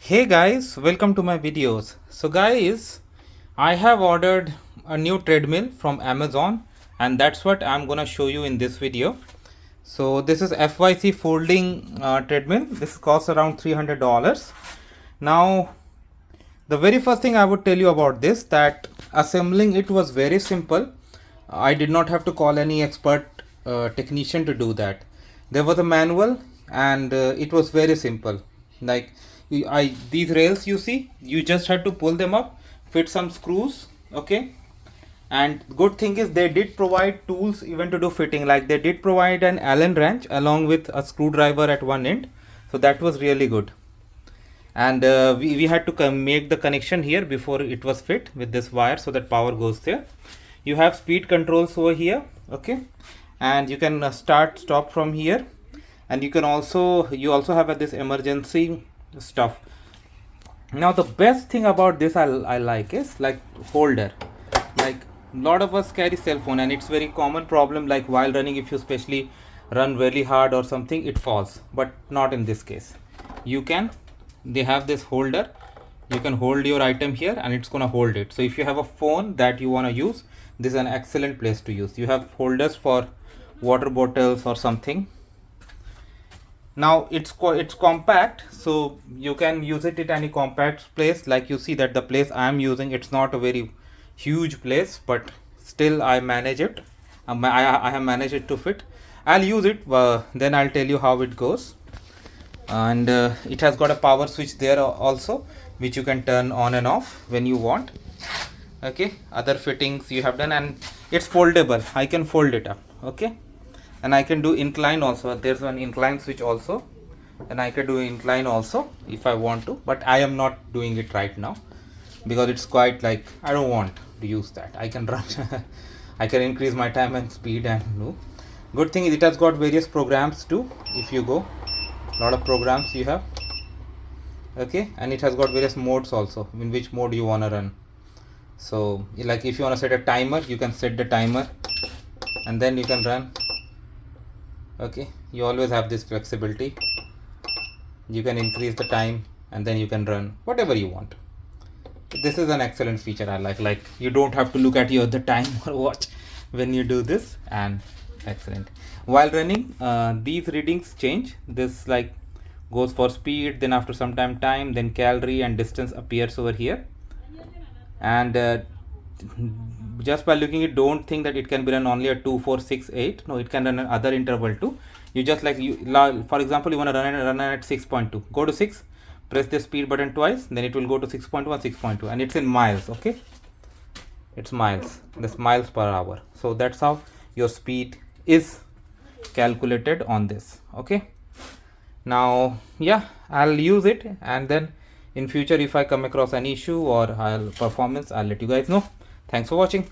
Hey guys, welcome to my videos. So guys, I have ordered a new treadmill from Amazon and that's what I'm gonna show you in this video. So this is FYC folding treadmill. This costs around $300. Now the very first thing I would tell you about this, that assembling it was very simple. I did not have to call any expert technician to do that. There was a manual and it was very simple. Like these rails you see, you just had to pull them up, fit some screws, okay. And good thing is they did provide tools even to do fitting. Like they did provide an Allen wrench along with a screwdriver at one end, so that was really good. And we had to make the connection here before it was fit with this wire so that power goes there. You have speed controls over here, okay, and you can stop from here. And you also have this emergency stuff. Now the best thing about this I like is like holder. Like a lot of us carry cell phone and it's very common problem, like while running, if you especially run really hard or something, it falls. But not in this case. They have this holder, you can hold your item here and it's gonna hold it. So if you have a phone that you want to use, this is an excellent place to use. You have holders for water bottles or something. Now it's compact, so you can use it at any compact place. Like you see that the place I am using, it's not a very huge place, but still I manage it. I have managed it to fit. I'll use it, then I'll tell you how it goes. And it has got a power switch there also, which you can turn on and off when you want. Okay, other fittings you have done, and it's foldable. I can fold it up, okay. And I can do incline also. There's one incline switch also, and I can do incline also if I want to, but I am not doing it right now because it's quite like I don't want to use that. I can run I can increase my time and speed and do. Good thing is it has got various programs too. If you go, a lot of programs you have, okay. And it has got various modes also, in which mode you want to run. So like if you want to set a timer, you can set the timer and then you can run, okay. You always have this flexibility. You can increase the time and then you can run whatever you want. This is an excellent feature I like you don't have to look at your the time or watch when you do this. And excellent while running, these readings change. This like goes for speed, then after some time, then calorie and distance appears over here. And just by looking it, don't think that it can be run only at 2, 4, 6, 8. No, it can run another interval too. You just like for example, you want to run at 6.2, go to 6, press the speed button twice, then it will go to 6.1, 6.2, and it's in miles, okay. It's miles, this miles per hour. So that's how your speed is calculated on this, okay. Now yeah, I'll use it, and then in future if I come across an issue or performance, I'll let you guys know. Thanks for watching.